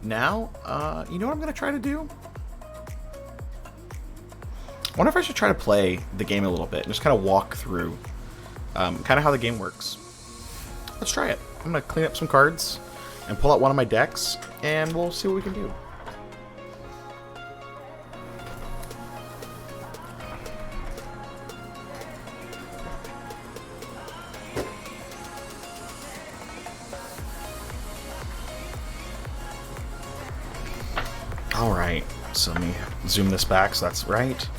Now, you know what I'm going to try to do? I wonder if I should try to play the game a little bit and just kind of walk through kind of how the game works. Let's try it. I'm going to clean up some cards and pull out one of my decks, and we'll see what we can do. Alright, so let me zoom this back so that's right.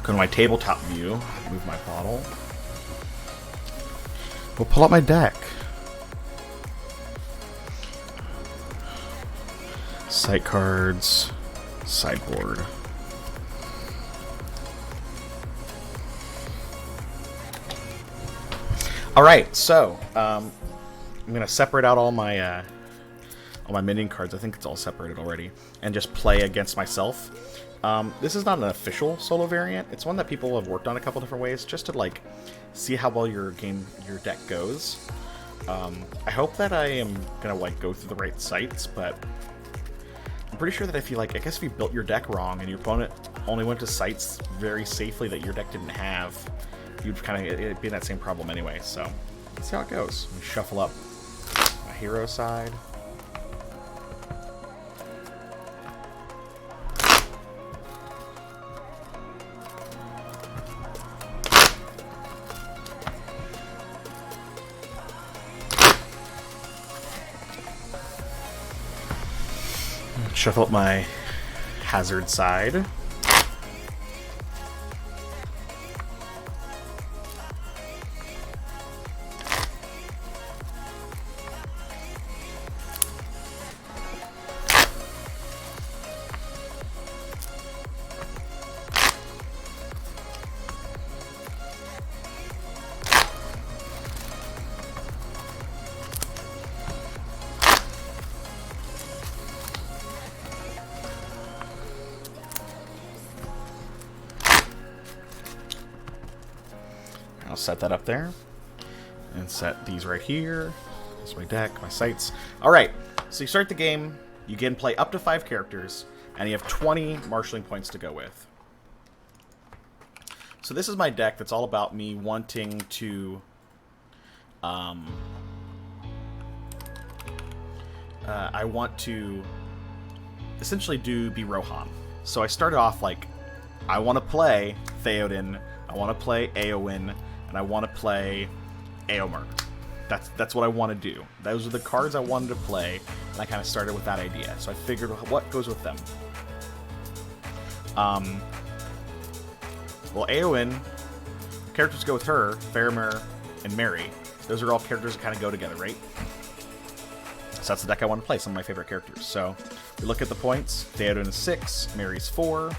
Go to my tabletop view, move my bottle. We'll pull out my deck. Sight cards, sideboard. Alright, so I'm going to separate out all my minion cards. I think it's all separated already. And just play against myself. This is not an official solo variant. It's one that people have worked on a couple different ways just to like see how well your deck goes. I hope that I am going to like go through the right sites, but I'm pretty sure that if you like, I guess if you built your deck wrong and your opponent only went to sites very safely that your deck didn't have, you'd kind of it'd be in that same problem anyway. So let's see how it goes. Let me shuffle up my hero side. Shuffle up my hazard side. I'll set that up there and set these right here. That's my deck, my sights. All right, so you start the game, you can play up to 5 characters, and you have 20 marshalling points to go with. So this is my deck that's all about me wanting to I want to essentially be Rohan. So I started off like, I want to play Theoden, I want to play Éowyn, and I want to play Éomer. That's what I want to do. Those are the cards I wanted to play, and I kind of started with that idea. So I figured what goes with them. Well, Éowyn, characters go with her, Faramir, and Merry. Those are all characters that kind of go together, right? So that's the deck I want to play, some of my favorite characters. So we look at the points. Theoden is 6, Merry's 4,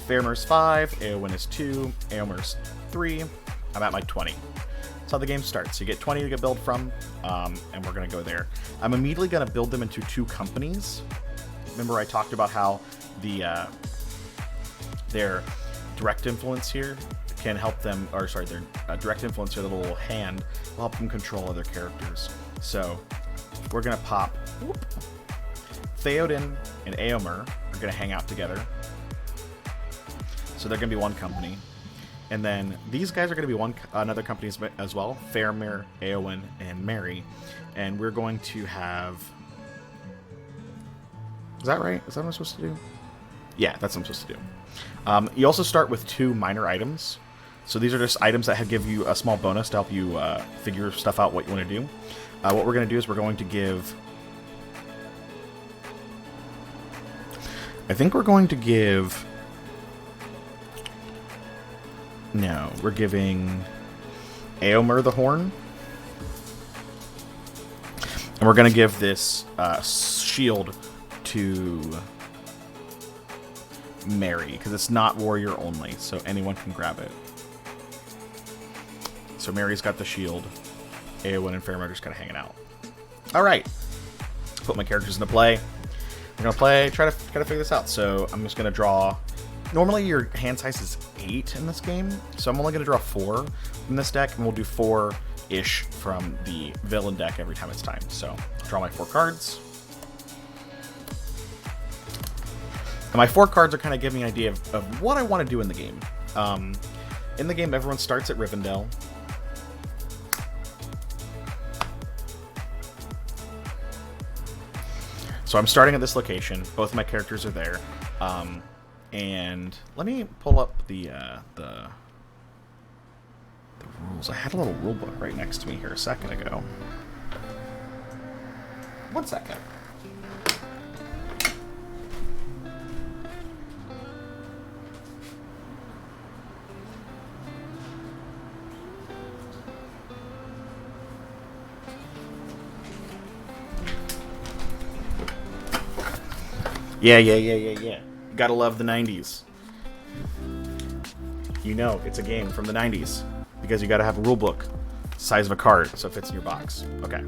Faramir's 5, Éowyn is 2, Éomer's 3. I'm at my 20. That's how the game starts. You get 20 to build from, and we're going to go there. I'm immediately going to build them into 2 companies. Remember I talked about how their direct influence here can help them, or sorry, their direct influence here, the little hand, will help them control other characters. So we're going to pop Theoden and Éomer are going to hang out together. So they're going to be one company. And then these guys are going to be another company as well. Faramir, Éowyn, and Merry. And we're going to have... Is that right? Is that what I'm supposed to do? Yeah, that's what I'm supposed to do. You also start with 2 minor items. So these are just items that give you a small bonus to help you figure stuff out, what you want to do. What we're going to do is we're going to give... I think we're going to give... No, we're giving Éomer the horn. And we're going to give this shield to Merry, because it's not warrior only, so anyone can grab it. So Merry's got the shield. Éowyn and Faramir are just kind of hanging out. Alright. Put my characters into play. We're going to try to figure this out. So I'm just going to draw... Normally your hand size is 8 in this game, so I'm only going to draw 4 from this deck, and we'll do 4-ish from the villain deck every time it's time. So, draw my 4 cards. And my 4 cards are kind of giving me an idea of what I want to do in the game. In the game, everyone starts at Rivendell. So I'm starting at this location. Both my characters are there. And let me pull up the rules. I had a little rule book right next to me here a second ago. 1 second. Yeah. Gotta love the 90s. You know, it's a game from the 90s. Because you gotta have a rule book. Size of a card, so it fits in your box. Okay.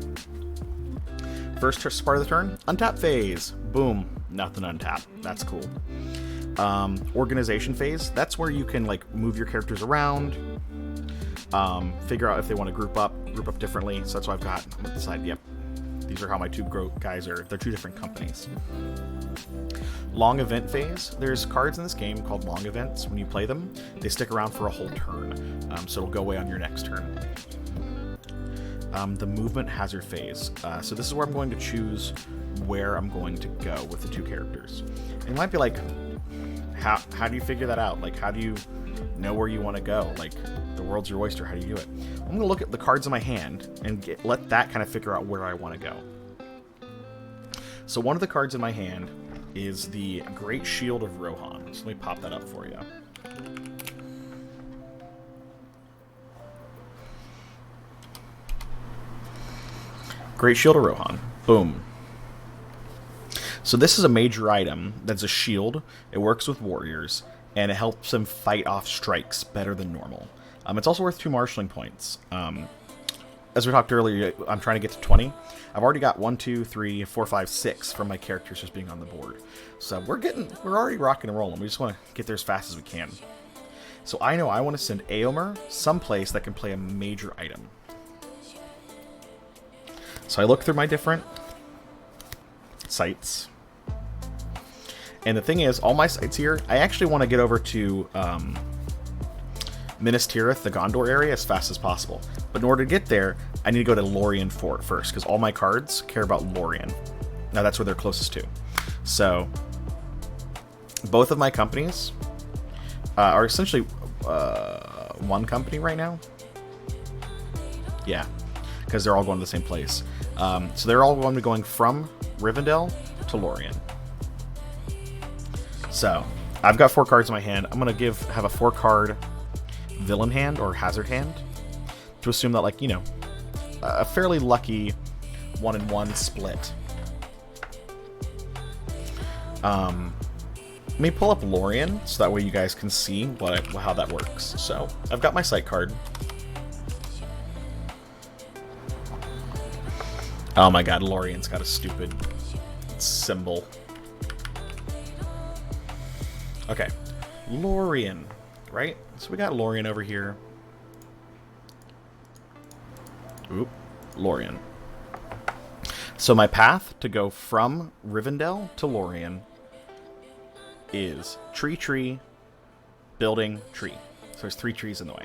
First part of the turn, untap phase. Boom. Nothing untap. That's cool. Organization phase. That's where you can, like, move your characters around. Figure out if they want to group up differently. So that's what I've got on the side. Yep. These are how my 2 guys are. They're 2 different companies. Long event phase. There's cards in this game called long events. When you play them, they stick around for a whole turn. So it'll go away on your next turn. The movement hazard phase. So this is where I'm going to choose where I'm going to go with the 2 characters. And you might be like, how do you figure that out? Like, how do you know where you want to go? Like, the world's your oyster. How do you do it? I'm going to look at the cards in my hand and let that kind of figure out where I want to go. So one of the cards in my hand is the Great Shield of Rohan. So let me pop that up for you. Great Shield of Rohan. Boom. So this is a major item that's a shield. It works with warriors, and it helps them fight off strikes better than normal. It's also worth 2 marshalling points. As we talked earlier, I'm trying to get to 20. I've already got 1, 2, 3, 4, 5, 6 from my characters just being on the board. So we're already rocking and rolling. We just want to get there as fast as we can. So I know I want to send Eomer someplace that can play a major item. So I look through my different sites. And the thing is, all my sites here, I actually want to get over to Minas Tirith, the Gondor area, as fast as possible. But in order to get there, I need to go to Lorien Fort first, because all my cards care about Lorien. Now that's where they're closest to. So, both of my companies are essentially one company right now. Yeah, because they're all going to the same place. So they're all going to be going from Rivendell to Lorien. So, I've got 4 cards in my hand. I'm going to have a 4-card villain hand or hazard hand to assume that, like, you know, a fairly lucky 1-in-1 split. Let me pull up Lorien so that way you guys can see how that works. So I've got my sight card. Oh my god, Lorien's got a stupid symbol. Okay, Lorien, right? So we got Lorien over here. Oop, Lorien. So my path to go from Rivendell to Lorien is tree, building, tree. So there's 3 trees in the way.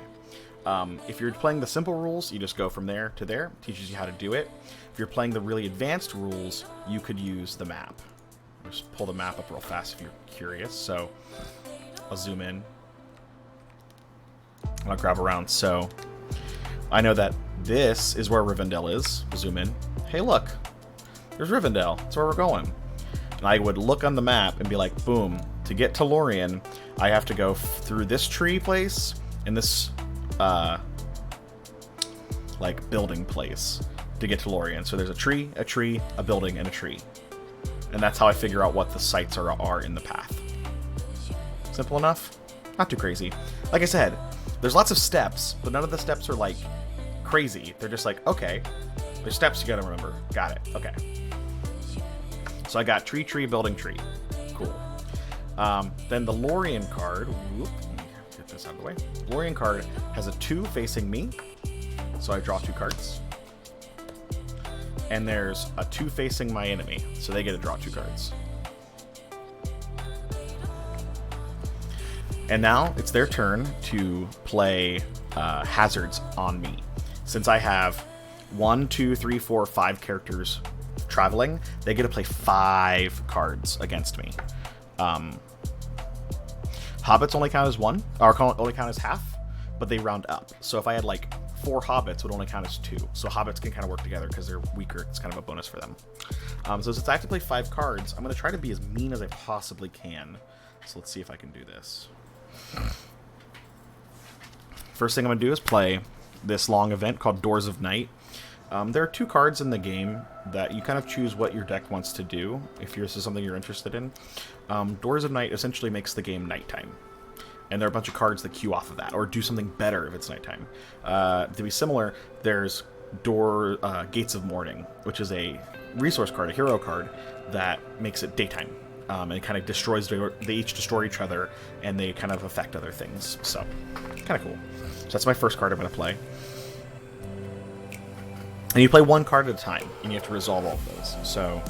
If you're playing the simple rules, you just go from there to there. It teaches you how to do it. If you're playing the really advanced rules, you could use the map. I'll just pull the map up real fast if you're curious. So I'll zoom in. I'll grab around. So I know that this is where Rivendell is. We'll zoom in. Hey, look. There's Rivendell. That's where we're going. And I would look on the map and be like, boom. To get to Lorien, I have to go through this tree place and this, like, building place to get to Lorien. So there's a tree, a building, and a tree. And that's how I figure out what the sites are in the path. Simple enough? Not too crazy. Like I said, there's lots of steps, but none of the steps are, like, crazy. They're just like, okay, there's steps you gotta remember. Got it. Okay. So I got tree, building, tree. Cool. Then the Lorien card. Whoop, let me get this out of the way. Lorien card has a 2 facing me, so I draw 2 cards. And there's a 2 facing my enemy, so they get to draw 2 cards. And now it's their turn to play hazards on me. Since I have 1, 2, 3, 4, 5 characters traveling, they get to play 5 cards against me. Hobbits only count as 1, or only count as half, but they round up. So if I had like 4 hobbits, would only count as 2. So hobbits can kind of work together because they're weaker. It's kind of a bonus for them. So since I have to play 5 cards, I'm going to try to be as mean as I possibly can. So let's see if I can do this. First thing I'm going to do is play this long event called Doors of Night. There are 2 cards in the game that you kind of choose what your deck wants to do, if this is something you're interested in. Doors of Night essentially makes the game nighttime. And there are a bunch of cards that queue off of that, or do something better if it's nighttime. To be similar, there's Gates of Morning, which is a resource card, a hero card, that makes it daytime. And it kind of destroys, they each destroy each other, and they kind of affect other things. So, kind of cool. So that's my first card I'm going to play. And you play 1 card at a time, and you have to resolve all of those. So,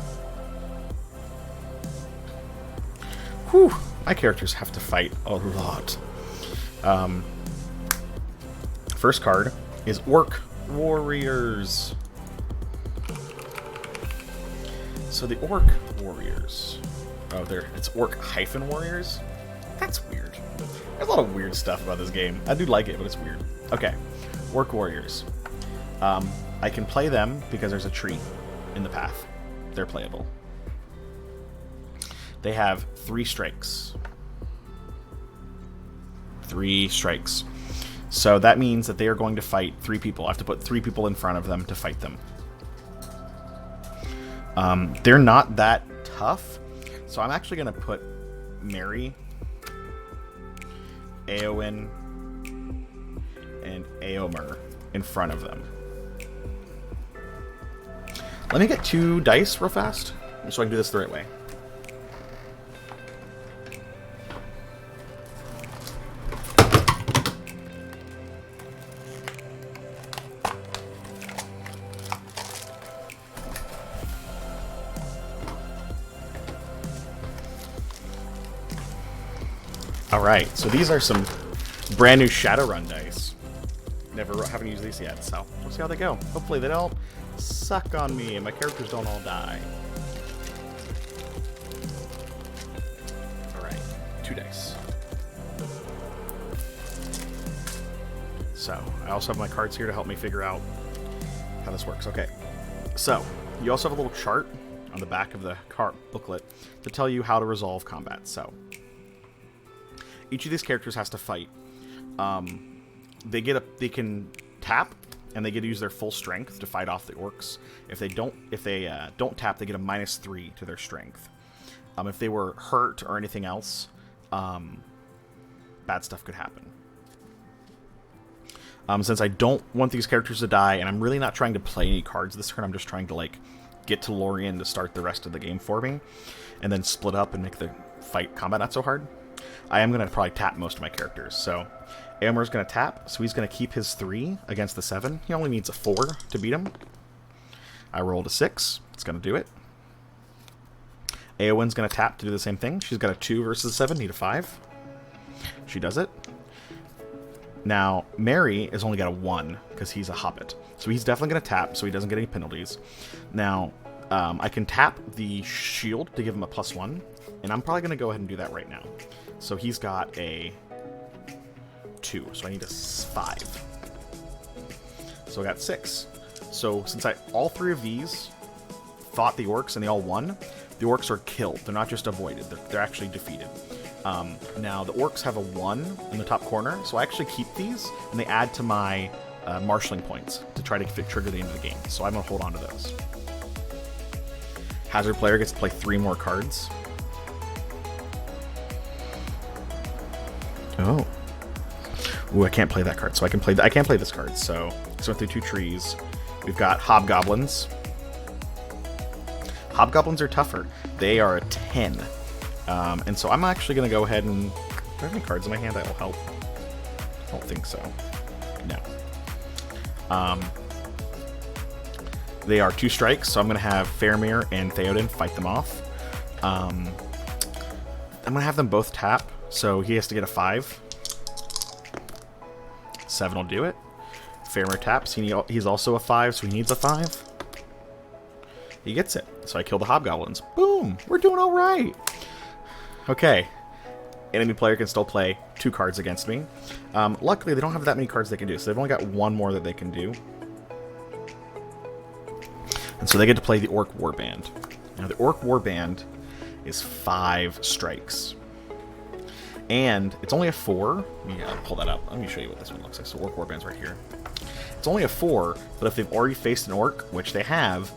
whew, my characters have to fight a lot. First card is Orc Warriors. So the Orc Warriors. Oh, it's Orc-Warriors? That's weird. There's a lot of weird stuff about this game. I do like it, but it's weird. Okay, Orc Warriors. I can play them because there's a tree in the path. They're playable. They have 3 strikes. 3 strikes. So that means that they are going to fight 3 people. I have to put 3 people in front of them to fight them. They're not that tough. So I'm actually going to put Mary, Eowyn, and Eomer in front of them. Let me get 2 dice real fast, so I can do this the right way. Alright, so these are some brand new Shadowrun dice. Haven't used these yet, so we'll see how they go. Hopefully they don't suck on me and my characters don't all die. Alright, 2 dice. So, I also have my cards here to help me figure out how this works. Okay, so, you also have a little chart on the back of the card booklet to tell you how to resolve combat. So, each of these characters has to fight. They can tap, and they get to use their full strength to fight off the orcs. If they don't tap, they get a -3 to their strength. If they were hurt or anything else, bad stuff could happen. Since I don't want these characters to die, and I'm really not trying to play any cards this turn, I'm just trying to like get to Lorien to start the rest of the game for me, and then split up and make the combat not so hard. I am going to probably tap most of my characters. So Eomer's going to tap, so he's going to keep his 3 against the 7. He only needs a 4 to beat him. I rolled a 6. It's going to do it. Eowyn's going to tap to do the same thing. She's got a 2 versus a 7, need a 5. She does it. Now, Mary has only got a 1 because he's a hobbit. So he's definitely going to tap, so he doesn't get any penalties. Now, I can tap the shield to give him a +1, and I'm probably going to go ahead and do that right now. So he's got a 2, so I need a 5. So I got 6. So since all 3 of these fought the orcs and they all won, the orcs are killed. They're not just avoided, they're actually defeated. Now the orcs have a 1 in the top corner, so I actually keep these, and they add to my marshalling points to try to trigger the end of the game. So I'm going to hold on to those. Hazard player gets to play 3 more cards. Oh. Ooh, I can't play that card. So I can't play this card. So let's went through 2 trees. We've got hobgoblins. Hobgoblins are tougher. They are a 10. And so I'm actually going to go ahead and... Do I have any cards in my hand that will help? I don't think so. No. They are 2 strikes, so I'm going to have Faramir and Theoden fight them off. I'm going to have them both tap, so he has to get a 5. 7 will do it. Faramir taps. He's also a 5, so he needs a 5. He gets it. So I kill the hobgoblins. Boom! We're doing all right. Okay. Enemy player can still play 2 cards against me. Luckily, they don't have that many cards they can do, so they've only got 1 more that they can do. And so they get to play the Orc Warband. Now, the Orc Warband is 5 strikes. And it's only a 4. Let me pull that up. Let me show you what this one looks like. So Orc Warband's right here. It's only a 4, but if they've already faced an Orc, which they have,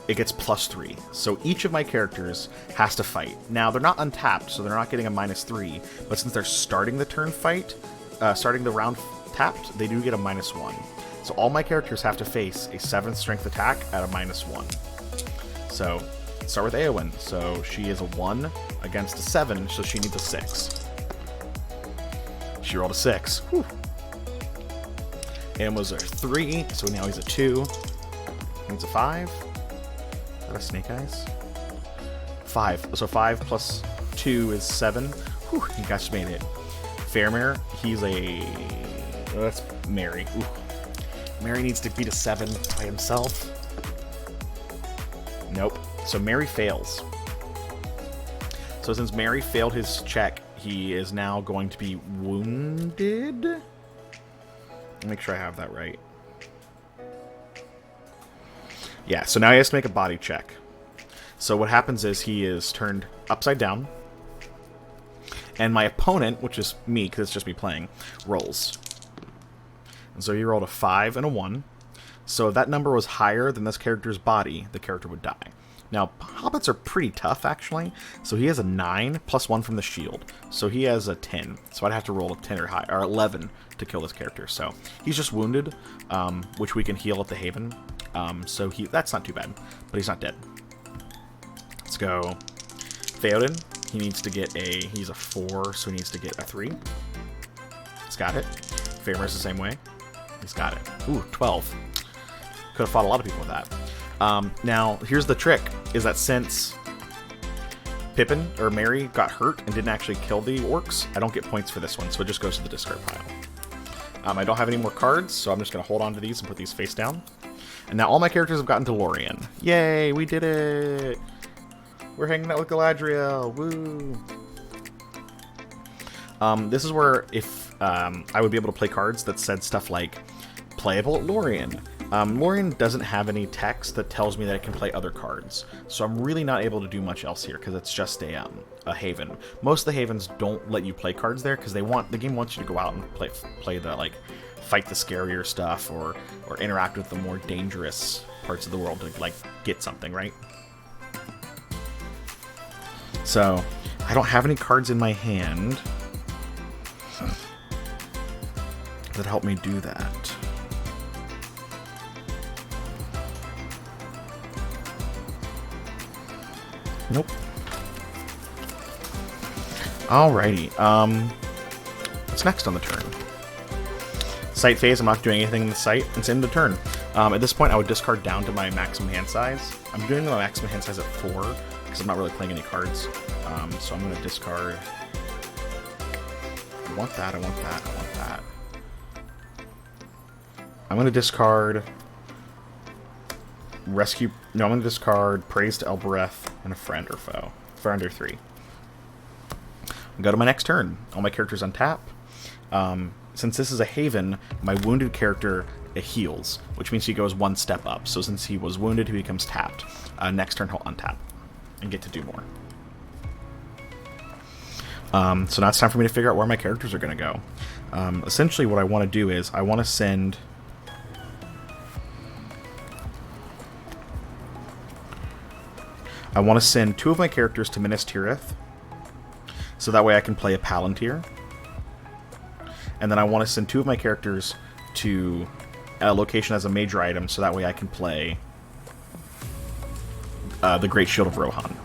it gets +3. So each of my characters has to fight. Now, they're not untapped, so they're not getting a -3. But since they're starting the turn fight, starting the round tapped, they do get a -1. So all my characters have to face a 7th strength attack at a -1. So, start with Eowyn. So she is a 1 against a 7, so she needs a 6. She rolled a 6. Whew. Eowyn was a 3, so now he's a 2. Needs a 5. Is that a Snake Eyes? 5. So 5 plus 2 is 7. Whew, you guys made it. Faramir, he's a... Oh, that's Merry. Ooh. Merry needs to beat a 7 by himself. Nope. So Merry fails. So since Merry failed his check, he is now going to be wounded. Make sure I have that right. Yeah, so now he has to make a body check. So what happens is he is turned upside down. And my opponent, which is me, because it's just me playing, rolls. And so he rolled a 5 and a 1. So if that number was higher than this character's body, the character would die. Now, hobbits are pretty tough, actually. So he has a 9 plus 1 from the shield. So he has a 10. So I'd have to roll a 10 or high, or 11 to kill this character. So he's just wounded, which we can heal at the Haven. So that's not too bad, but he's not dead. Let's go. Theoden, he needs to get he's a 4, so he needs to get a 3. He's got it. Faramir's the same way. He's got it. Ooh, 12. Could have fought a lot of people with that. Now, here's the trick, is that since Pippin, or Merry, got hurt and didn't actually kill the orcs, I don't get points for this one, so it just goes to the discard pile. I don't have any more cards, so I'm just going to hold on to these and put these face down. And now all my characters have gotten to Lorien. Yay, we did it! We're hanging out with Galadriel, woo! This is where if I would be able to play cards that said stuff like, playable at Lorien. Lorien doesn't have any text that tells me that I can play other cards, so I'm really not able to do much else here because it's just a haven. Most of the havens don't let you play cards there because the game wants you to go out and play the fight the scarier stuff or interact with the more dangerous parts of the world to get something, right? So I don't have any cards in my hand that help me do that. Nope. Alrighty. What's next on the turn? Sight phase, I'm not doing anything in the sight. It's in the turn. At this point, I would discard down to my maximum hand size. I'm doing my maximum hand size at 4, because I'm not really playing any cards. So I'm going to discard... I want that, I want that, I want that. I'm going to discard... Rescue... No, I'm going to discard Praise to Elbereth and a friend or foe. For under 3. Go to my next turn. All my characters untap. Since this is a haven, my wounded character heals, which means he goes 1 step up. So since he was wounded, he becomes tapped. Next turn, he'll untap and get to do more. So now it's time for me to figure out where my characters are going to go. Essentially, what I want to do is I want to send... I want to send 2 of my characters to Minas Tirith, so that way I can play a Palantir. And then I want to send 2 of my characters to a location as a major item, so that way I can play the Great Shield of Rohan.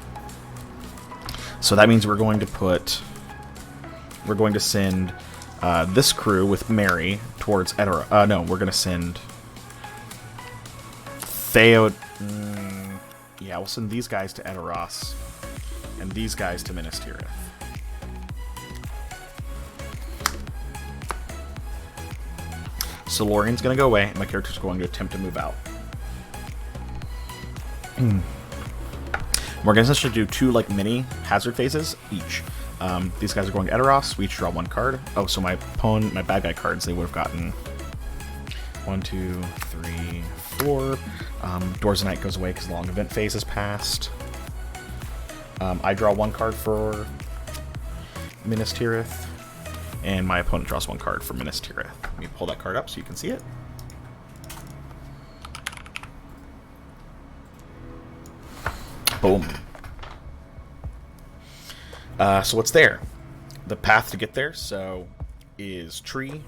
So that means we're going to send this crew with Mary towards Edoras. No, we're going to send Theo... yeah, we'll send these guys to Edoras and these guys to Minas Tirith. So Lorien's going to go away, and my character's going to attempt to move out. We're going to essentially do 2 like mini hazard phases each. These guys are going to Edoras. We each draw 1 card. Oh, so my bad guy cards, they would have gotten 1, 2, 3, 4. Doors of Night goes away because the long event phase has passed. I draw 1 card for Minas Tirith, and my opponent draws 1 card for Minas Tirith. Let me pull that card up so you can see it. Boom. So what's there? The path to get there, so, is tree,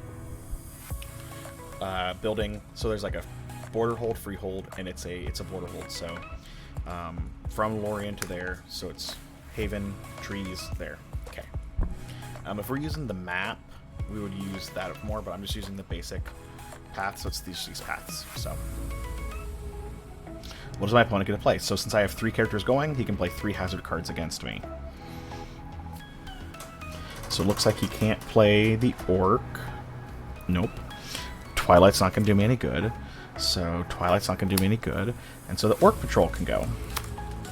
building. So there's like a border hold, freehold, and it's a border hold. So from Lorien to there, so it's haven, trees, there. Okay. If we're using the map, we would use that more, but I'm just using the basic path, so it's these paths. So what does my opponent get to play? So since I have 3 characters going, he can play 3 hazard cards against me. So it looks like he can't play the Orc. Nope. Twilight's not going to do me any good. So Twilight's not going to do me any good. And so the Orc Patrol can go.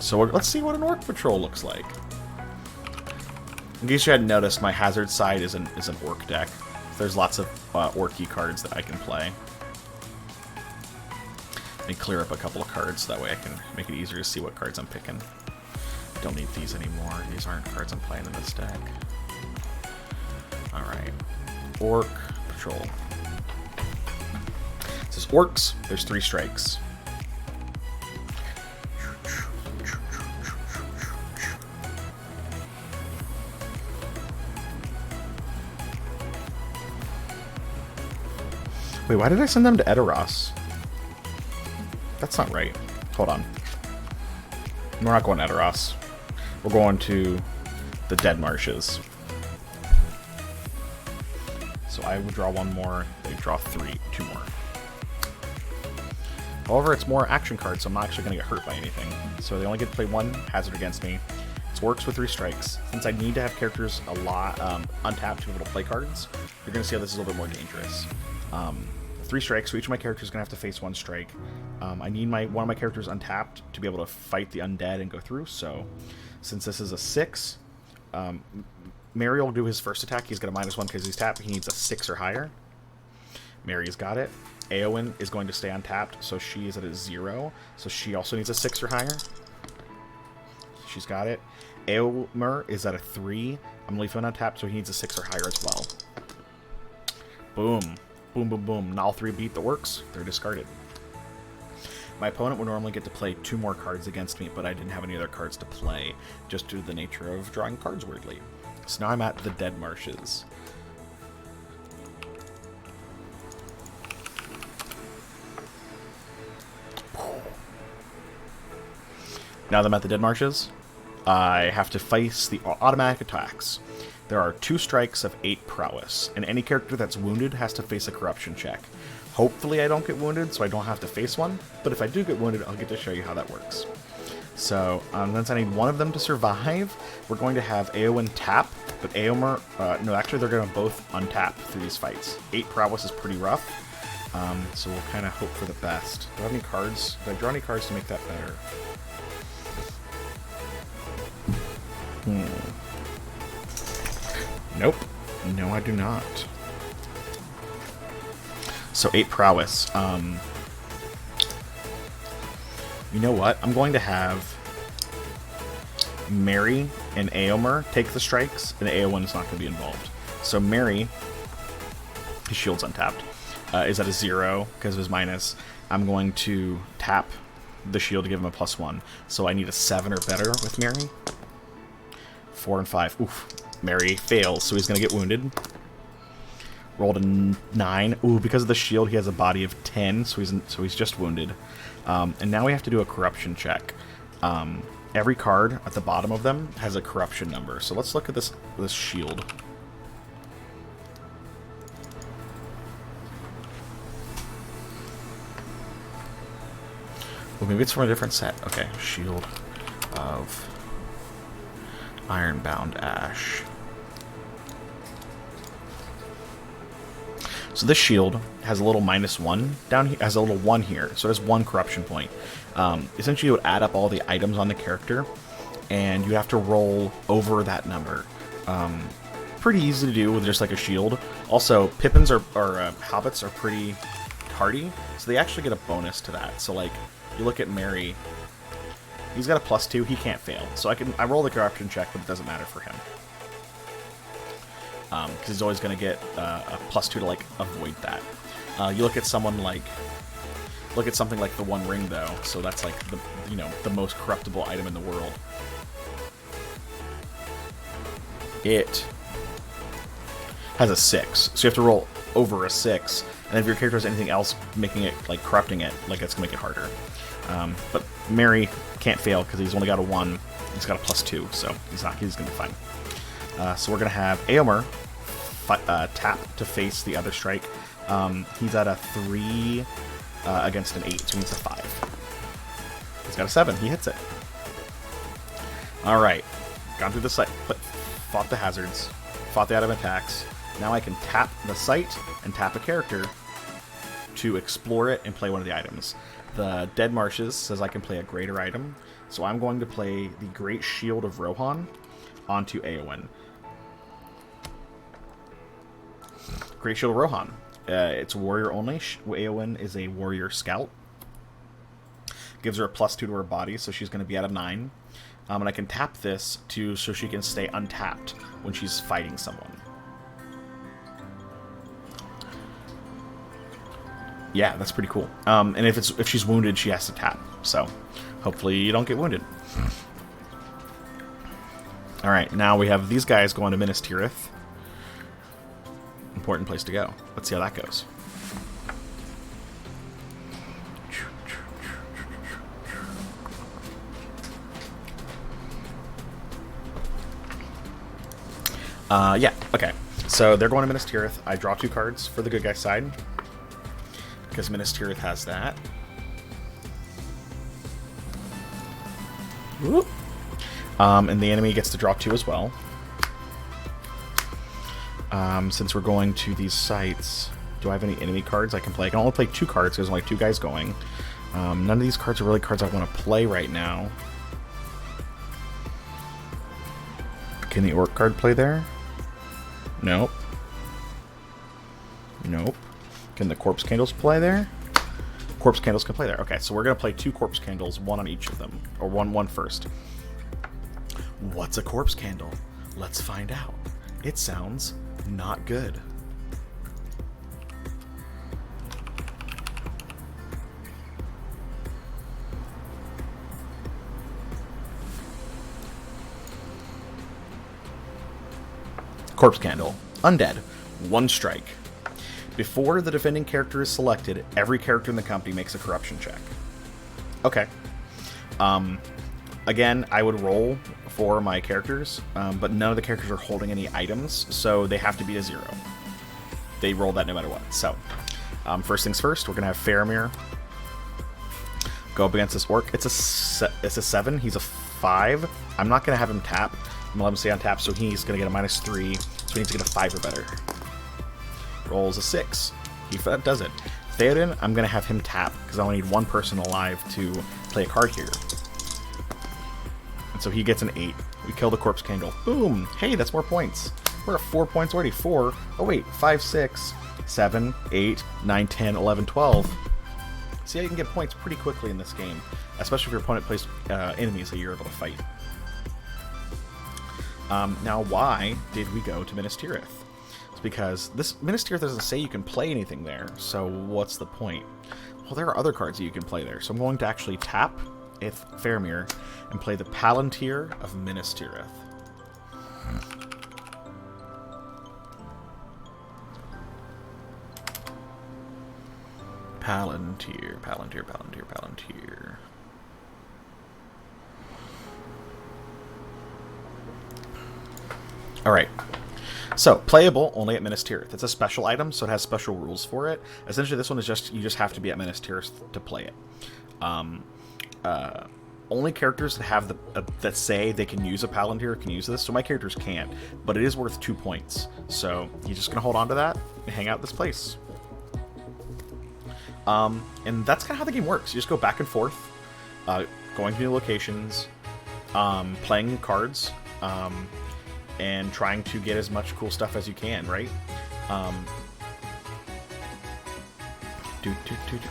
So let's see what an Orc Patrol looks like. In case you hadn't noticed, my hazard side is an Orc deck. There's lots of Orky cards that I can play. Let me clear up a couple of cards, so that way I can make it easier to see what cards I'm picking. Don't need these anymore. These aren't cards I'm playing in this deck. Alright. Orc Patrol. It says Orcs, there's 3 strikes. Wait, why did I send them to Edoras? That's not right. Hold on. We're not going to Edoras. We're going to the Dead Marshes. So I would draw 1 more. They draw 2 more. However, it's more action cards, so I'm not actually going to get hurt by anything. So they only get to play 1 hazard against me. It works with 3 strikes. Since I need to have characters a lot untapped to be able to play cards, you're going to see how this is a little bit more dangerous. 3 strikes, so each of my characters is going to have to face 1 strike. I need one of my characters untapped to be able to fight the undead and go through, so since this is a 6, Mary will do his first attack. He's got a -1 because he's tapped. He needs a 6 or higher. Mary's got it. Eowyn is going to stay untapped, so she is at a 0, so she also needs a 6 or higher. She's got it. Eomer is at a 3. I'm going to leave him untapped, so he needs a 6 or higher as well. Boom. Boom, boom, boom. And all 3 beat the Orcs. They're discarded. My opponent would normally get to play 2 more cards against me, but I didn't have any other cards to play, just due to the nature of drawing cards weirdly. So now I'm at the Dead Marshes. Now that I'm at the Dead Marshes, I have to face the automatic attacks. There are 2 strikes of 8 prowess, and any character that's wounded has to face a corruption check. Hopefully I don't get wounded, so I don't have to face one, but if I do get wounded, I'll get to show you how that works. So, since I need one of them to survive, we're going to have Eowyn tap, but Eomer, no, actually they're going to both untap through these fights. 8 prowess is pretty rough, so we'll kind of hope for the best. Do I have any cards? Did I draw any cards to make that better? Nope. No, I do not. So 8 prowess. You know what? I'm going to have Mary and Eomer take the strikes, and Eowyn is not going to be involved. So Mary, his shield's untapped, is at a 0 because of his minus. I'm going to tap the shield to give him a +1. So I need a 7 or better with Mary. 4 and 5. Oof. Mary fails, so he's going to get wounded. Rolled a 9. Ooh, because of the shield, he has a body of 10, so he's just wounded. And now we have to do a corruption check. Every card at the bottom of them has a corruption number. So let's look at this shield. Well, maybe it's from a different set. Okay, Shield of Ironbound Ash. So this shield has a little -1 down here, has a little 1 here, so it has 1 corruption point. Essentially, you would add up all the items on the character, and you have to roll over that number. Pretty easy to do with just like a shield. Also, Pippins or Hobbits are pretty hardy, so they actually get a bonus to that. So like, you look at Merry, he's got a +2, he can't fail. So I roll the corruption check, but it doesn't matter for him. Because he's always going to get a +2 to like avoid that. You look at something like the One Ring though, so that's like the most corruptible item in the world. It has a 6, so you have to roll over a 6, and if your character has anything else making it like corrupting it, like that's gonna make it harder. But Merry can't fail because he's only got a 1. He's got a +2, so he's gonna be fine. So we're gonna have Eomer tap to face the other strike. He's at a 3 against an 8, so he needs a 5. He's got a 7. He hits it. All right, gone through the site, fought the hazards, fought the item attacks. Now I can tap the site and tap a character to explore it and play one of the items. The Dead Marshes says I can play a greater item, so I'm going to play the Great Shield of Rohan onto Eowyn. Great Shield of Rohan. It's warrior only. Eowyn is a warrior scout. Gives her a +2 to her body, so she's going to be at a 9. And I can tap this so she can stay untapped when she's fighting someone. Yeah, that's pretty cool. And if she's wounded, she has to tap. So hopefully you don't get wounded. All right, now we have these guys going to Minas Tirith. Important place to go. Let's see how that goes. Yeah, okay. So they're going to Minas Tirith. I draw 2 cards for the good guy side, because Minas Tirith has that. Whoop. And the enemy gets to draw 2 as well. Since we're going to these sites, do I have any enemy cards I can play? I can only play 2 cards because there's only 2 guys going. None of these cards are really cards I want to play right now. Can the Orc card play there? Nope. Nope. Can the Corpse Candles play there? Corpse Candles can play there. Okay, so we're going to play 2 Corpse Candles, 1 on each of them. Or one first. What's a Corpse Candle? Let's find out. It sounds not good. Corpse Candle. Undead. 1 strike. Before the defending character is selected, every character in the company makes a corruption check. Okay. Again, I would roll for my characters, but none of the characters are holding any items, so they have to be a 0. They roll that no matter what. So, first things first, we're going to have Faramir go up against this Orc. It's a 7. He's a 5. I'm not going to have him tap. I'm going to let him stay on tap, so he's going to get a -3, so he needs to get a 5 or better. Rolls a 6. That does it. Theoden, I'm going to have him tap, because I only need 1 person alive to play a card here. And so he gets an 8. We kill the Corpse Candle. Boom! Hey, that's more points. We're at 4 points already. 4. Oh wait, 5, 6, 7, 8, 9, 10, 11, 12. See how you can get points pretty quickly in this game, especially if your opponent plays enemies that you're able to fight. Now, why did we go to Minas Tirith? It's because this Minas Tirith doesn't say you can play anything there, so what's the point? Well, there are other cards that you can play there, so I'm going to actually tap Faramir and play the Palantir of Minas Tirith. Palantir, Palantir, Palantir, Palantir. Alright. So, playable only at Minas Tirith. It's a special item, so it has special rules for it. Essentially, this one is you just have to be at Minas Tirith to play it. only characters that have that say they can use a Palantir can use this. So my characters can't, but it is worth 2 points. So you're just gonna hold on to that and hang out this place. And that's kind of how the game works. You just go back and forth, going to new locations, playing new cards, and trying to get as much cool stuff as you can, right?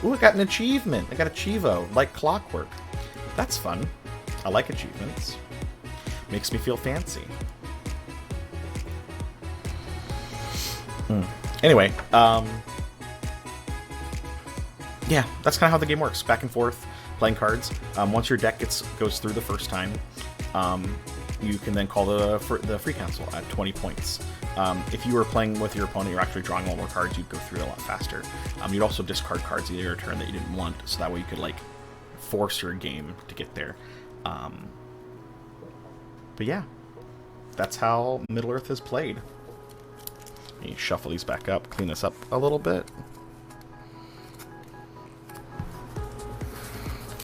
Ooh, I got an achievement. I got a Chivo, like clockwork. That's fun. I like achievements. Makes me feel fancy. Anyway, yeah, that's kind of how the game works. Back and forth, playing cards. Once your deck goes through the first time, you can then call the free cancel at 20 points. If you were playing with your opponent, you're actually drawing all more cards, you'd go through it a lot faster. You'd also discard cards either your turn that you didn't want, so that way you could, like, force your game to get there. But yeah, that's how Middle-Earth is played. You shuffle these back up, clean this up a little bit.